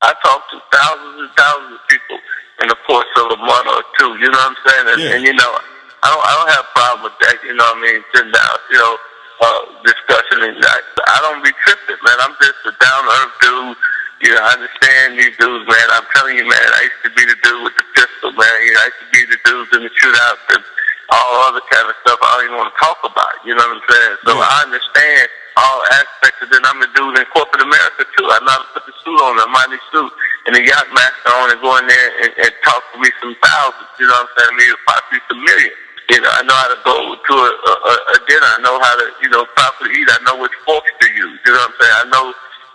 I talk to thousands and thousands of people in the course of a month or two. You know what I'm saying? And you know, I don't have a problem with that. You know what I mean? Sitting down, you know, discussion. And I don't be tripping, man. I'm just a down to earth dude. You know, I understand these dudes, man. I'm telling you, man. I used to be the dude with the pistol, man. You know, I used to be the dudes in the shootouts and all other kind of stuff I don't even want to talk about. You know what I'm saying? So I understand all aspects of it. I'm a dude in corporate America too. I know how to put the suit on, the mighty suit, and the yacht master on, and go in there and talk to me some thousands. You know what I'm saying? Maybe possibly some millions. You know, I know how to go to a dinner. I know how to, you know, properly eat. I know which forks to use. You know what I'm saying? I know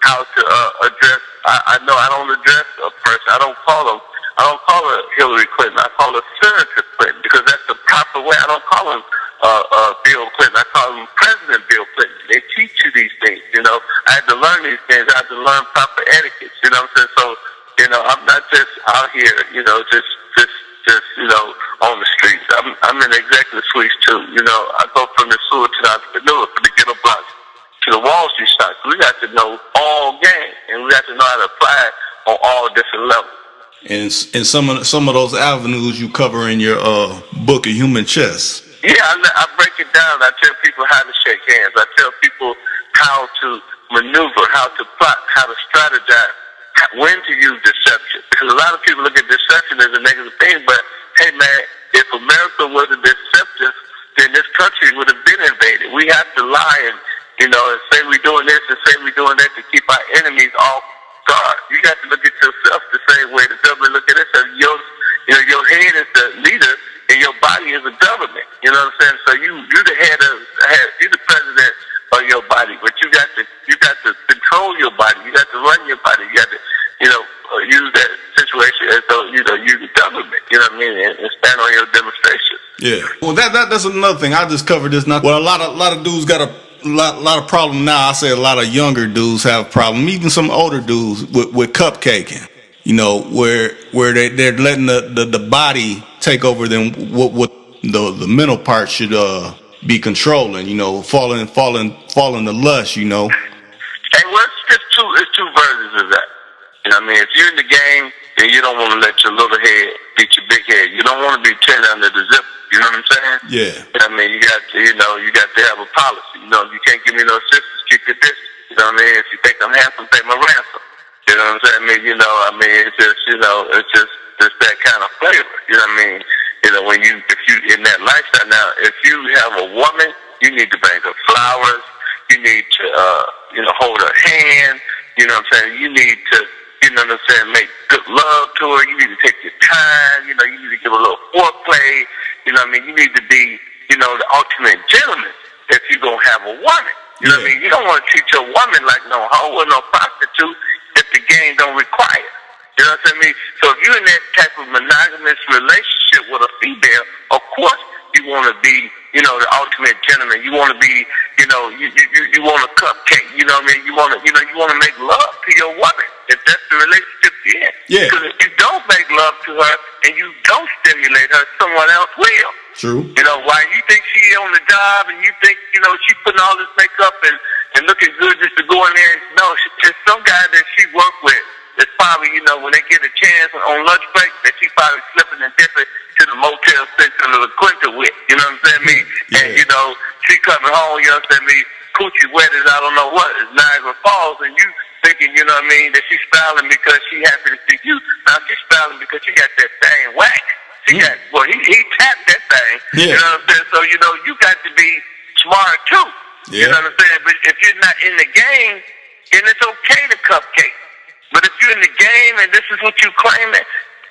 how to address. I know I don't address a person. I don't call her Hillary Clinton. I call her Senator Clinton because that's the proper way. I don't call him Bill Clinton. I call him President Bill Clinton. They teach you these things, you know. I had to learn these things. I had to learn proper etiquette. You know what I'm saying? So, you know, I'm not just out here, you know, just you know, on the streets. I'm in the executive suites too. You know, I go from the sewer to the entrepreneur, from the ghetto blocks to the Wall Street stocks. We got to know all game, and we got to know how to apply it on all different levels. And some of those avenues you cover in your book, A Human Chess. Yeah, I break it down. I tell people how to shake hands. I tell people how to maneuver, how to plot, how to strategize, when to use deception. Because a lot of people look at deception as a negative thing, but hey, man, if America wasn't deceptive, then this country would have been invaded. We have to lie and, you know, and say we're doing this and say we're doing that to keep our enemies off guard. You got to look at yourself the same way the government look at it. So your head is the leader and your body is the government. You know what I'm saying? So you're the you're the president of your body, but you got to control your body. You got to run your body. You got to, you know, use that situation as though, you know, you're the government. You know what I mean? And stand on your demonstration. Yeah. Well, that's another thing. I just covered this now. Well, a lot of dudes got a lot of problem now. I say a lot of younger dudes have a problem, even some older dudes with cupcaking. You know, where they're letting the body take over them. What the mental part should be controlling. You know, falling to lust. You know. Hey, well, it's two versions of that. You know what I mean? If you're in the game, then you don't want to let your little head beat your big head. You don't want to be pinned under the zip. You know what I'm saying? Yeah. You know what I mean? You got to have a policy. You know, you can't give me no assistance, keep your distance. You know what I mean? If you think I'm handsome, pay my ransom. You know what I'm saying? I mean, it's just, you know, it's just that kind of flavor. You know what I mean? You know, if you in that lifestyle now, if you have a woman, you need to bring her flowers. You need to, you know, hold her hand. You know what I'm saying? You need to, you know what I'm saying, make good love to her. You need to take your time. You know, you need to give a little foreplay. You know what I mean? You need to be, you know, the ultimate gentleman if you're going to have a woman. You know what I mean? You don't want to treat your woman like no hoe or no prostitute if the game don't require it. You know what I mean? So if you're in that type of monogamous relationship with a female, of course you want to be, you know, the ultimate gentleman. You want to be, you know, you want a cupcake. You know what I mean? You want to make love to your woman if that's the relationship you're in. Yeah. Because if you don't make love to her and you don't stimulate her, someone else will. True. You know, why you think she on the job and you think, you know, she putting all this makeup and looking good just to go in there. No, it's some guy that she worked with. It's probably, you know, when they get a chance on lunch break, that she probably slipping and dipping to the Motel 6 or the Quinta with. You know what I'm saying? And, you know, she coming home, you know what I'm saying? Coochie wet as I don't know what. It's Niagara Falls, and you thinking, you know what I mean, that she's smiling because she happy to see you. Now she's smiling because she got that thing whack. She got, well, he tapped that thing. Yeah. You know what I'm saying? So, you know, you got to be smart too. Yeah. You know what I'm saying? But if you're not in the game, then it's okay to cupcake. But if you're in the game and this is what you claiming,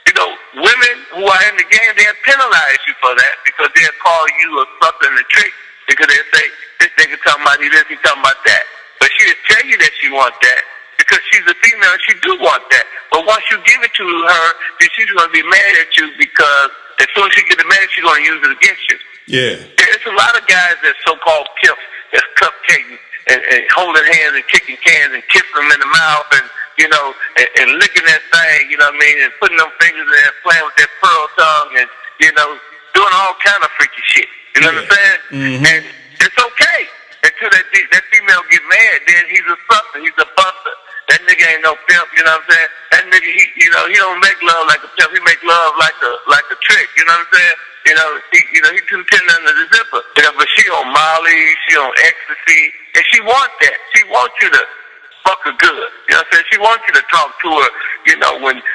you know, women who are in the game, they'll penalize you for that because they'll call you a sucker and a trick because they'll say, this nigga talking about this, he talking about that. But she'll tell you that she wants that because she's a female and she do want that. But once you give it to her, then she's going to be mad at you because as soon as she gets mad, she's going to use it against you. Yeah. There's a lot of guys that's so-called pimps that's cupcaking and holding hands and kicking cans and kissing them in the mouth and, you know, and licking that thing, you know what I mean, and putting them fingers in there, playing with that pearl tongue and, you know, doing all kind of freaky shit. You know what I'm saying? Mm-hmm. And it's okay until that female get mad. Then he's a sucker. He's a buster. That nigga ain't no pimp. You know what I'm saying? that nigga, he don't make love like a pimp. He make love like a trick. You know what I'm saying? He too tender under the zipper. But she on Molly, she on ecstasy, and she wants that. She wants you to fuck her good. You know what I'm saying? She wants you to talk to her,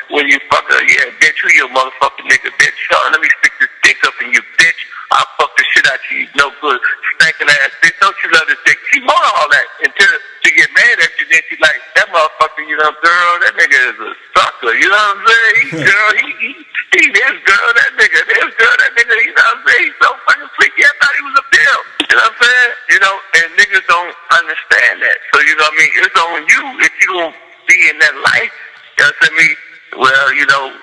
when you fuck her. Yeah, bitch, who you motherfucking nigga, bitch? Let me stick this dick up in you, bitch. I'll fuck the shit out you, no good, stinking ass bitch. Don't you love this dick? She want all that until she get mad at you. Then she like, that motherfucker, girl, that nigga is a sucker. You know what I'm saying? He this girl, that nigga, this girl, that nigga. You know what I'm saying? He's so fucking freaky. I thought he was a pimp. You know what I'm saying? And niggas don't understand that. So you know what I mean? It's on you if you don't be in that life. You know what I mean? Well,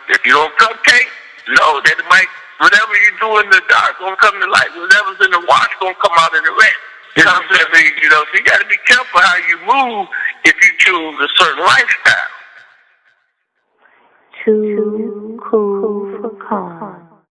if you don't cupcake, know that it might. Whatever you do in the dark gonna come to light. Whatever's in the wash gonna come out in the red. You know what I'm saying? So you gotta be careful how you move if you choose a certain lifestyle. Too cool for calm.